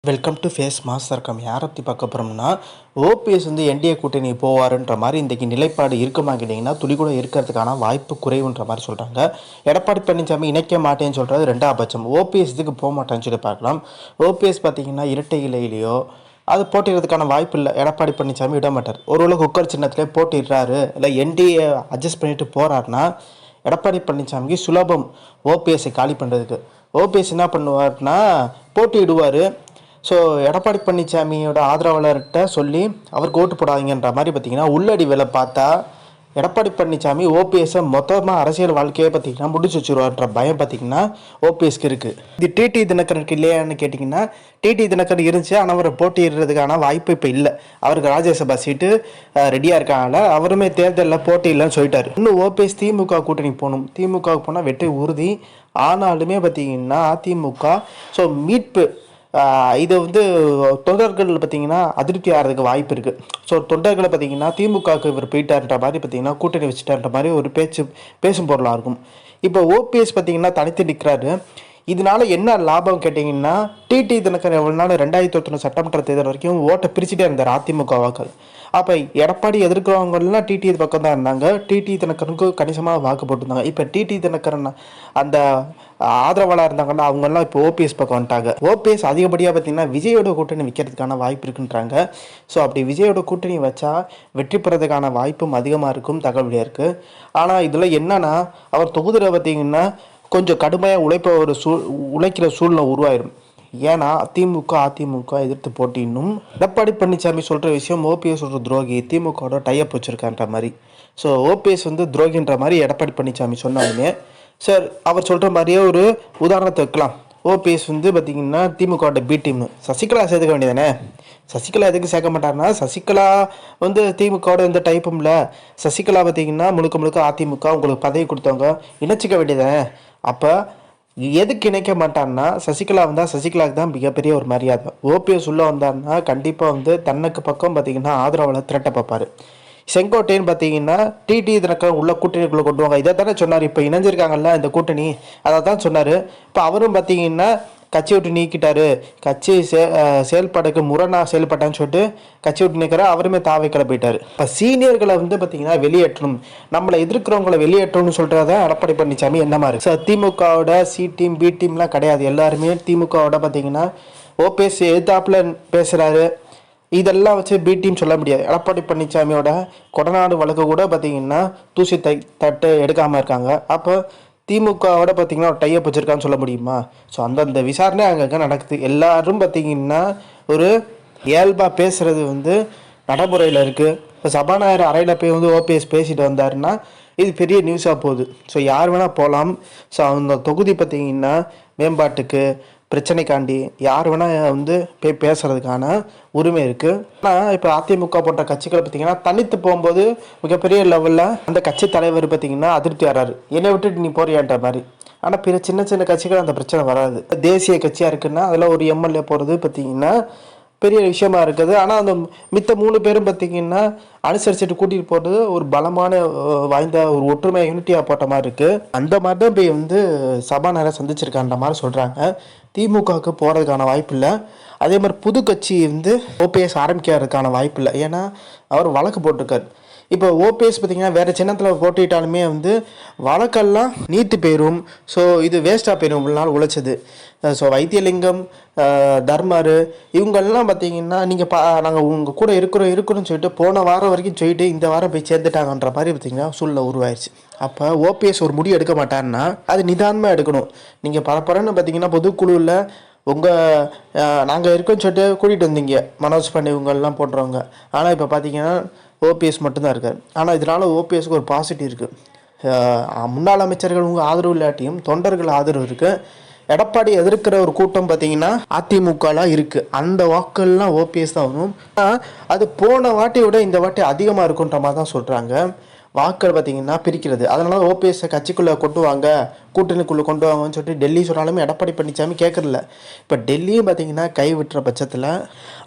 Welcome to face master come. யாரை பற்றி பார்க்க போகிறோம்னா, ஓபிஎஸ் வந்து என்டிஏ கூட்டணி போவாருன்ற மாதிரி இன்றைக்கி நிலைப்பாடு இருக்குமா கேட்டிங்கன்னா, துளி கூட இருக்கிறதுக்கான வாய்ப்பு குறைவுன்ற மாதிரி சொல்கிறாங்க. எடப்பாடி பழனிசாமி இணைக்க மாட்டேன்னு சொல்கிறது ரெண்டாம் பட்சம். ஓபிஎஸ் இதுக்கு போக மாட்டேன்னு சொல்லி பார்க்கலாம். ஓபிஎஸ் பார்த்திங்கன்னா இரட்டை இலையிலையோ அது போட்டிடுறதுக்கான வாய்ப்பு இல்லை. எடப்பாடி பழனிசாமி விட மாட்டார். ஒருவேளை குக்கர் சின்னத்திலே போட்டிடுறாரு, இல்லை என்டிஏ அட்ஜஸ்ட் பண்ணிட்டு போகிறாருன்னா எடப்பாடி பழனிசாமிக்கு சுலபம் ஓபிஎஸ்ஸை காலி பண்ணுறதுக்கு. ஓபிஎஸ் என்ன பண்ணுவார்னா போட்டியிடுவார். ஸோ எடப்பாடி பழனிசாமியோட ஆதரவாளர்கிட்ட சொல்லி அவருக்கு ஓட்டு போடாதீங்கன்ற மாதிரி பார்த்திங்கன்னா உள்ளடி வேலை பார்த்தா எடப்பாடி பழனிசாமி ஓபிஎஸ்ஸை மொத்தமாக அரசியல் வாழ்க்கையை பார்த்திங்கன்னா முடிச்சு வச்சுருவார்ன்ற பயம் பார்த்திங்கன்னா ஓபிஎஸ்க்கு இருக்குது. இது டிடி தினகரனுக்கு இல்லையான்னு கேட்டிங்கன்னா, டிடி தினகரன் இருந்துச்சு, ஆனால் அவரை போட்டியிடுறதுக்கான வாய்ப்பு இப்போ இல்லை. அவருக்கு ராஜ்யசபா சீட்டு ரெடியாக இருக்காங்கள, அவருமே தேர்தலில் போட்டி இல்லைன்னு சொல்லிட்டார். இன்னும் ஓபிஎஸ் திமுக கூட்டணி போகணும். திமுகவுக்கு போனால் வெற்றி உறுதி. ஆனாலுமே பார்த்திங்கன்னா அதிமுக ஸோ மீட்பு இதை வந்து தொண்டர்கள் பார்த்திங்கன்னா அதிருப்தி ஆகிறதுக்கு வாய்ப்பு இருக்குது. ஸோ தொண்டர்களை பார்த்திங்கன்னா திமுகவுக்கு இவர் போயிட்டார்ன்ற மாதிரி பார்த்திங்கன்னா கூட்டணி வச்சுட்டார்ன்ற மாதிரி ஒரு பேசும் பொருளாக இருக்கும். இப்போ ஓபிஎஸ் பார்த்திங்கன்னா தனித்து நிற்கிறாரு. இதனால என்ன லாபம் கேட்டிங்கன்னா, டிடி தினகரன் எவ்வளோ நாள் 2021 சட்டமன்ற தேர்தல் வரைக்கும் ஓட்டை பிரிச்சுட்டே இருந்தார் அதிமுக வாக்கள். அப்போ எடப்பாடி எதிர்க்கிறவங்கலாம் டிடி பக்கம் தான் இருந்தாங்க. டிடி தினகரனுக்கு கணிசமாக வாக்கு போட்டிருந்தாங்க. இப்போ டிடி தினகரன் அந்த ஆதரவாளர் இருந்தாங்கன்னா அவங்கெல்லாம் இப்போ ஓபிஎஸ் பக்கம் வந்துட்டாங்க. ஓபிஎஸ் அதிகப்படியாக பார்த்திங்கன்னா விஜயோட கூட்டணி வைக்கிறதுக்கான வாய்ப்பு இருக்குன்றாங்க. ஸோ அப்படி விஜயோட கூட்டணி வச்சா வெற்றி பெறதுக்கான வாய்ப்பும் அதிகமாக இருக்கும் தகவலியாக இருக்குது. ஆனால் இதில் என்னென்னா, அவர் தொகுதியில் பார்த்திங்கன்னா கொஞ்சம் கடுமையாக உழைக்கிற சூழ்நிலை உருவாயிடும். ஏன்னா அதிமுக எதிர்த்து போட்டின்னும் எடப்பாடி பழனிசாமி சொல்கிற விஷயம் ஓபிஎஸ் ஒரு துரோகி, திமுகவோட டைப் வச்சுருக்கான்ற மாதிரி. ஸோ ஓபிஎஸ் வந்து துரோகின்ற மாதிரி எடப்பாடி பழனிசாமி சொன்னாலுமே சார் அவர் சொல்கிற மாதிரியே ஒரு உதாரணத்தை வைக்கலாம். ஓபிஎஸ் வந்து பார்த்திங்கன்னா திமுகவோட பி டீம்னு சசிகலா சேர்த்துக்க வேண்டியதானே. சசிகலா எதுக்கு சேர்க்க மாட்டாருன்னா, சசிகலா வந்து திமுகவோட எந்த டைப்பும் இல்லை. சசிகலா பார்த்திங்கன்னா முழுக்க அதிமுக உங்களுக்கு பதவி கொடுத்தவங்க, இணைச்சிக்க வேண்டியதானே. அப்போ எதுக்கு இணைக்க மாட்டான்னா, சசிகலா வந்தால் சசிகலாவுக்கு தான் மிகப்பெரிய ஒரு மரியாதை. ஓபிஎஸ் உள்ளே வந்தார்னா கண்டிப்பாக வந்து தன்னுக்கு பக்கம் பார்த்திங்கன்னா ஆதரவாளர் திரட்ட பார்ப்பார். செங்கோட்டைன்னு பார்த்தீங்கன்னா டிடி தினகரன் உள்ள கூட்டணிக்குள்ளே கொண்டு வாங்க இதை தானே சொன்னார். இப்போ இணைஞ்சிருக்காங்கல்ல இந்த கூட்டணி, அதை தான் சொன்னார். இப்போ அவரும் பார்த்தீங்கன்னா கட்சி விட்டு நீக்கிட்டாரு, கட்சி செயல்பாடுக்கு முரணாக செயல்பட்டான்னு சொல்லிட்டு கட்சி விட்டு நீக்கிற அவருமே தாவைக்கிற போயிட்டார். இப்போ சீனியர்களை வந்து பார்த்தீங்கன்னா வெளியேற்றணும், நம்மளை எதிர்க்கிறவங்களை வெளியேற்றணும்னு சொல்கிறத எடப்பாடி பழனிசாமி என்னமா இருக்குது சார். திமுகவோட சி டீம் பி டீம்லாம் கிடையாது. எல்லாருமே திமுகவோட பார்த்தீங்கன்னா ஓபிஎஸ் எதிர்த்தாப்புல பேசுகிறாரு. இதெல்லாம் வச்சு பி டீம் சொல்ல முடியாது. எடப்பாடி பழனிசாமியோட கொடநாடு வழக்கு கூட பார்த்திங்கன்னா தூசி தட்டு எடுக்காமல் இருக்காங்க. அப்போ திமுகவோட பார்த்திங்கன்னா ஒரு டைப் வச்சுருக்கான்னு சொல்ல முடியுமா? ஸோ அந்தந்த விசாரணை அங்கங்கே நடக்குது. எல்லோரும் பார்த்திங்கன்னா ஒரு இயல்பாக பேசுகிறது வந்து நடைமுறையில் இருக்குது. இப்போ சபாநாயகர் அறையில் போய் வந்து ஓபிஎஸ் பேசிட்டு வந்தாருன்னா இது பெரிய நியூஸாக போகுது. ஸோ யார் வேணால் போகலாம். ஸோ அந்த தொகுதி பார்த்திங்கன்னா மேம்பாட்டுக்கு பிரச்சனைக்காண்டி யார் வேணால் வந்து போய் பேசுகிறதுக்கான உரிமை இருக்குது. ஆனால் இப்போ அதிமுக போன்ற கட்சிகளை பார்த்திங்கன்னா தனித்து போகும்போது மிகப்பெரிய லெவலில் அந்த கட்சி தலைவர் பார்த்திங்கன்னா அதிருப்தி வராரு, என்னை விட்டுட்டு நீ போறியான்ற மாதிரி. ஆனால் பிற சின்ன கட்சிகள் அந்த பிரச்சனை வராது. தேசிய கட்சியாக இருக்குன்னா அதில் ஒரு எம்எல்ஏ போகிறது பார்த்திங்கன்னா பெரிய விஷயமா இருக்குது. ஆனால் அந்த மித்த 3 பேரும் பார்த்திங்கன்னா அனுசரிச்சுட்டு கூட்டிகிட்டு போகிறது ஒரு பலமான வாய்ந்த ஒரு ஒற்றுமை யூனிட்டியாக போட்ட மாதிரி இருக்குது. அந்த மாதிரி தான் போய் வந்து சபாநாயகரை சந்திச்சிருக்கான்ற மாதிரி சொல்கிறாங்க. திமுகவுக்கு போகிறதுக்கான வாய்ப்பு இல்லை. அதே மாதிரி புது கட்சி வந்து ஓபிஎஸ் ஆரம்பிக்கிறதுக்கான வாய்ப்பு இல்லை. ஏன்னா அவர் வழக்கு போட்டிருக்கார். இப்போ ஓபிஎஸ் பார்த்திங்கன்னா வேறு சின்னத்தில் போட்டிட்டாலுமே வந்து வழக்கெல்லாம் நீத்து போயிடும். ஸோ இது வேஸ்ட்டாக போயிடும் இவ்வளோ நாள் உழைச்சது. ஸோ வைத்தியலிங்கம், தர்மர் இவங்கெல்லாம் பார்த்திங்கன்னா நீங்கள் நாங்கள் உங்கள் கூட இருக்கிறோன்னு சொல்லிட்டு போன வாரம் வரைக்கும் சொல்லிட்டு இந்த வாரம் போய் சேர்ந்துட்டாங்கன்ற மாதிரி பார்த்திங்கன்னா சூழ்நிலை உருவாயிருச்சு. அப்போ ஓபிஎஸ் ஒரு முடிவு எடுக்க மாட்டாருன்னா அது நிதானமாக எடுக்கணும். நீங்கள் பரப்பரன்னு பார்த்திங்கன்னா பொதுக்குழுவில் நாங்கள் இருக்கோன்னு சொல்லிட்டு கூட்டிகிட்டு வந்தீங்க மனோஜ் பாண்டே இவங்கெல்லாம் போடுறவங்க. ஆனால் இப்போ பார்த்திங்கன்னா ஓபிஎஸ் மட்டும்தான் இருக்கார். ஆனால் இதனால் ஓபிஎஸ்க்கு ஒரு பாசிட்டிவ் இருக்குது. முன்னாள் அமைச்சர்கள் உங்கள் ஆதரவு இல்லாட்டியும் தொண்டர்கள் ஆதரவு இருக்குது. எடப்பாடி எதிர்க்கிற ஒரு கூட்டம் பார்த்திங்கன்னா அதிமுகலாம் இருக்குது. அந்த வாக்குகள்லாம் ஓபிஎஸ் தான் வரும். அது போன வாட்டியை விட இந்த வாட்டி அதிகமாக இருக்குன்ற மாதிரி தான் சொல்கிறாங்க. வாக்கள் பார்த்திங்கன்னா பிரிக்கிறது. அதனால ஓபிஎஸ்ஸை கட்சிக்குள்ளே கொண்டு வாங்க, கூட்டணிக்குள்ளே கொண்டு வாங்கன்னு சொல்லிட்டு டெல்லி சொன்னாலுமே எடப்பாடி பழனிசாமி கேட்குறதில்ல. இப்போ டெல்லியும் பார்த்திங்கன்னா கை விட்டுற பட்சத்தில்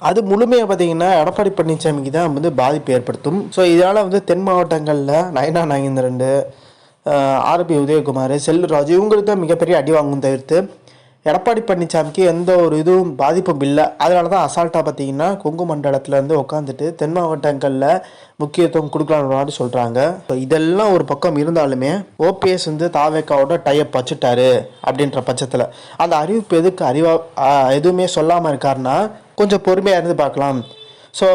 அது முழுமையாக பார்த்திங்கன்னா எடப்பாடி பழனிசாமிக்கு தான் வந்து பாதிப்பு ஏற்படுத்தும். ஸோ இதனால் வந்து தென் மாவட்டங்களில் நயனா நாகேந்திரன், ஆர்பி உதயகுமார், செல்லூர் ராஜு இவங்களுக்கு தான் மிகப்பெரிய அடி வாங்கும். தவிர்த்து எடப்பாடி பழனிசாமிக்கு எந்த ஒரு இதுவும் பாதிப்பும் இல்லை. அதனால தான் அசால்ட்டாக பார்த்தீங்கன்னா கொங்கு மண்டலத்திலேருந்து உட்காந்துட்டு தென் மாவட்டங்களில் முக்கியத்துவம் கொடுக்கலான்னு மாதிரி சொல்கிறாங்க. இதெல்லாம் ஒரு பக்கம் இருந்தாலுமே ஓபிஎஸ் வந்து தாவேக்காவோட டைப் வச்சுட்டாரு அப்படின்ற பட்சத்தில் அந்த அறிவிப்பு எதுக்கு எதுவுமே சொல்லாமல் இருக்காருன்னா கொஞ்சம் பொறுமையாக இருந்து பார்க்கலாம். ஸோ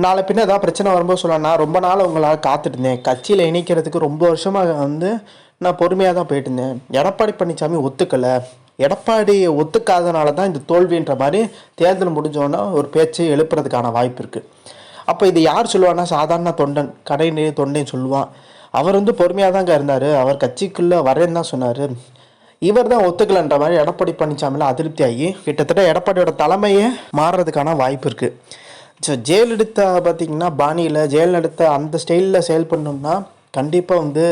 நாளை பின்ன ஏதாவது பிரச்சனை வரும்போது சொல்லலாம்னா ரொம்ப நாள் உங்களால் காத்துட்டு இருந்தேன், கட்சியில் இணைக்கிறதுக்கு ரொம்ப வருஷமாக வந்து நான் பொறுமையாக தான் போயிட்டு இருந்தேன், எடப்பாடி பழனிசாமி ஒத்துக்கலை, எடப்பாடியை ஒத்துக்காதனால தான் இந்த தோல்வின்ற மாதிரி தேர்தல் முடிஞ்சோன்னா ஒரு பேச்சு எழுப்புறதுக்கான வாய்ப்பு இருக்குது. அப்போ இது யார் சொல்லுவான்னா சாதாரண தொண்டன், கடைநிலை தொண்டன் சொல்லுவான். அவர் வந்து பொறுமையாக தாங்க இருந்தார், அவர் கட்சிக்குள்ளே வரேன்னு தான் சொன்னார். இவர் தான் ஒத்துக்கலைன்ற மாதிரி எடப்பாடி பழனிசாமியில் அதிருப்தி ஆகி கிட்டத்தட்ட எடப்பாடியோட தலைமையே மாறுறதுக்கான வாய்ப்பு இருக்குது. ஸோ ஜெயலலிதா பார்த்திங்கன்னா பாணியில் ஜெயலலிதா அந்த ஸ்டைலில் செயல்படணும்னா கண்டிப்பாக வந்து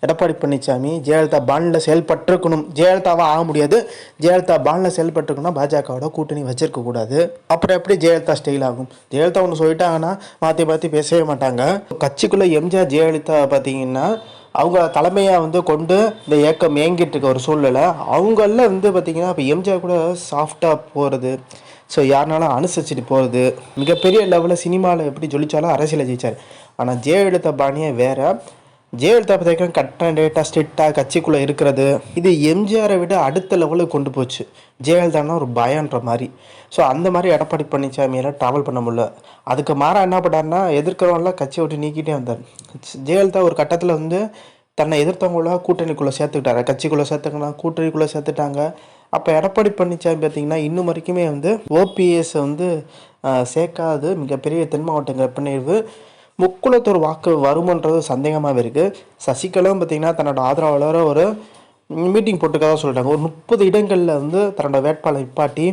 எடப்பாடி பழனிசாமி ஜெயலலிதா பாணியில் செயல்பட்டிருக்கணும். ஜெயலலிதாவாக ஆக முடியாது, ஜெயலலிதா பாணியில் செயல்பட்டுருக்கணும்னா பாஜகவோட கூட்டணி வச்சிருக்கக்கூடாது. அப்புறம் எப்படி ஜெயலலிதா ஸ்டைல் ஆகும்? ஜெயலலிதா ஒன்று சொல்லிட்டாங்கன்னா மாற்றி மாற்றி பேசவே மாட்டாங்க. கட்சிக்குள்ளே எம்ஜிஆர் ஜெயலலிதா பார்த்திங்கன்னா அவங்க தலைமையாக வந்து கொண்டு இந்த இயக்கம் இயங்கிட்டு இருக்க ஒரு சூழ்நிலை. அவங்கள வந்து பார்த்திங்கன்னா இப்போ எம்ஜிஆர் கூட சாஃப்டாக போகிறது, ஸோ யாருனாலும் அனுசரிச்சுட்டு போகிறது, மிகப்பெரிய லெவலில் சினிமாவில் எப்படி ஜொலிச்சாலும் அரசியலை ஜெயிச்சார். ஆனால் ஜெயலலிதா பாணியே வேறு. ஜெயலலிதா பார்த்தீங்கன்னா கட்டண்டேட்டாக ஸ்ட்ரிக்டாக கட்சிக்குள்ளே இருக்கிறது, இது எம்ஜிஆரை விட அடுத்த லெவலுக்கு கொண்டு போச்சு. ஜெயலலிதானா ஒரு பயன்ற மாதிரி. ஸோ அந்த மாதிரி எடப்பாடி பழனிசாமியெல்லாம் ட்ராவல் பண்ண முடியல. அதுக்கு மாறாக என்ன பண்ணார்னா எதிர்க்கிறவங்களாம் கட்சியை விட்டு நீக்கிட்டே வந்தார். ஜெயலலிதா ஒரு கட்டத்தில் வந்து தன்னை எதிர்த்தவங்கள கூட்டணிக்குள்ளே சேர்த்துக்கிட்டாரு, கட்சிக்குள்ளே சேர்த்துக்கலாம், கூட்டணிக்குள்ளே சேர்த்துட்டாங்க. அப்போ எடப்பாடி பழனிசாமி பார்த்திங்கன்னா இன்னும் வரைக்குமே வந்து ஓபிஎஸ் வந்து சேர்க்காது மிகப்பெரிய தென் மாவட்ட பிணைவு முக்குளத்தூர் வாக்கு வருமன்றது சந்தேகமாகவே இருக்குது. சசிகலாவும் பார்த்திங்கன்னா தன்னோட ஆதரவாளரை ஒரு மீட்டிங் போட்டுக்கதாக சொல்லிட்டாங்க. ஒரு 30 இடங்களில் வந்து தன்னோட வேட்பாளர் நிப்பாட்டி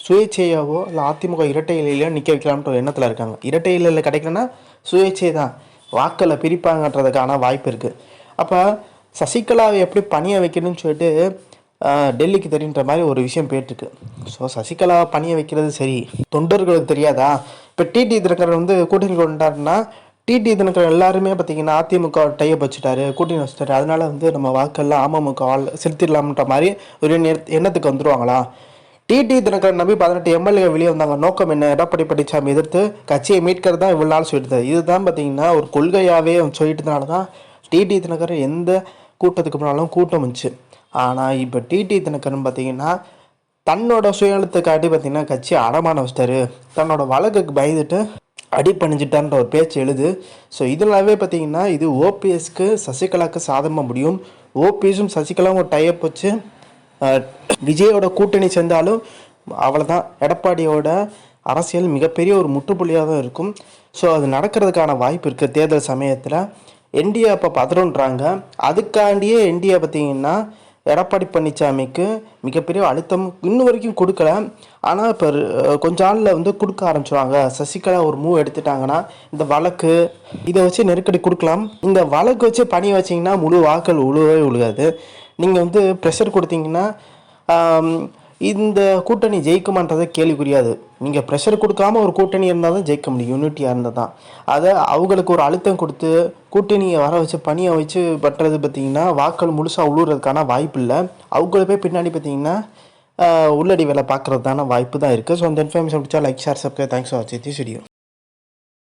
சுயேட்சையாவோ இல்லை அதிமுக இரட்டை இலையிலையோ நிற்க வைக்கலாம்ன்ற ஒரு எண்ணத்தில் இருக்காங்க. இரட்டை இலையில் கிடைக்கலன்னா சுயேட்சை தான், வாக்கில் பிரிப்பாங்கன்றதுக்கான வாய்ப்பு இருக்குது. அப்போ சசிகலாவை எப்படி பணியை வைக்கணும்னு சொல்லிட்டு டெல்லிக்கு தெரியுன்ற மாதிரி ஒரு விஷயம் போயிட்டுருக்கு. ஸோ சசிகலா பணியை வைக்கிறது சரி, தொண்டர்களுக்கு தெரியாதா? இப்போ டிடி தினகரன் வந்து கூட்டணி கொண்டாருன்னா டிடி தினகரன் எல்லாருமே பார்த்திங்கன்னா அதிமுக டைப் வச்சுட்டாரு, கூட்டணி வச்சுட்டாரு, அதனால வந்து நம்ம வாக்கெல்லாம் அமமுக செலுத்திடலாம்ன்ற மாதிரி ஒரு எண்ணத்துக்கு வந்துடுவாங்களா? டிடி தினகரன் நம்பி 18 எம்எல்ஏ வெளியே வந்தாங்க. நோக்கம் என்ன? எடப்பாடி பழனிசாமி எதிர்த்து கட்சியை மீட்கிறது தான் இவ்வளோ நாள் சொல்லிட்டு. இதுதான் பார்த்திங்கன்னா ஒரு கொள்கையாகவே சொல்லிட்டதுனால தான் டிடி தினகரன் எந்த கூட்டத்துக்கு போனாலும் கூட்டம் வந்துச்சு. ஆனால் இப்போ டிடி தினகரன் பார்த்திங்கன்னா தன்னோட சுயநலத்துக்காட்டி பார்த்திங்கன்னா கட்சி அடமான வச்சிட்டாரு, தன்னோட வழக்குக்கு பயந்துட்டு அடி பண்ணிச்சிட்டான்ற ஒரு பேச்சு எழுது. ஸோ இதனாவே பார்த்திங்கன்னா இது ஓபிஎஸ்க்கு சசிகலாவுக்கு சாதகமாக முடியும். ஓபிஎஸும் சசிகலாவும் ஒரு டைப் வச்சு விஜயோட கூட்டணி சேர்ந்தாலும் அவ்வளோதான், எடப்பாடியோட அரசியல் மிகப்பெரிய ஒரு முற்றுப்புள்ளியாக தான் இருக்கும். ஸோ அது நடக்கிறதுக்கான வாய்ப்பு இருக்குது தேர்தல் சமயத்தில். என்டிஏ அப்போ பதறன்றாங்க, அதுக்காண்டியே என்டிஏ பார்த்திங்கன்னா எடப்பாடி பழனிசாமிக்கு மிகப்பெரிய அழுத்தம் இன்னும் வரைக்கும் கொடுக்கல. ஆனால் இப்போ கொஞ்ச நாளில் வந்து கொடுக்க ஆரம்பிச்சுருவாங்க. சசிகலா ஒரு மூவ் எடுத்துட்டாங்கன்னா இந்த வழக்கு இதை வச்சு நெருக்கடி கொடுக்கலாம். இந்த வழக்கு வச்சு பணி வச்சிங்கன்னா முழு வாக்கள் உழுவே உழுகாது. நீங்கள் வந்து ப்ரெஷர் கொடுத்தீங்கன்னா இந்த கூட்டணி ஜெயிக்குமான்றதை கேள்விக்குரியாது. நீங்கள் ப்ரெஷர் கொடுக்காம ஒரு கூட்டணி இருந்தால் தான் ஜெயிக்க முடியும், யூனிட்டியாக இருந்தால் தான். அதை அவங்களுக்கு ஒரு அழுத்தம் கொடுத்து கூட்டணியை வர வச்சு பணியை வச்சு பட்டுறது பார்த்திங்கன்னா வாக்கள் முழுசாக உழுறதுக்கான வாய்ப்பு இல்லை. அவங்கள போய் பின்னாடி பார்த்திங்கன்னா உள்ளடி வேலை பார்க்குறது தானே வாய்ப்பு தான் இருக்குது. ஸோ அந்த இன்ஃபர்மேஷன் பிடிச்சா like, share, subscribe. Thanks for வாட்சிங் திஸ் வீடியோ.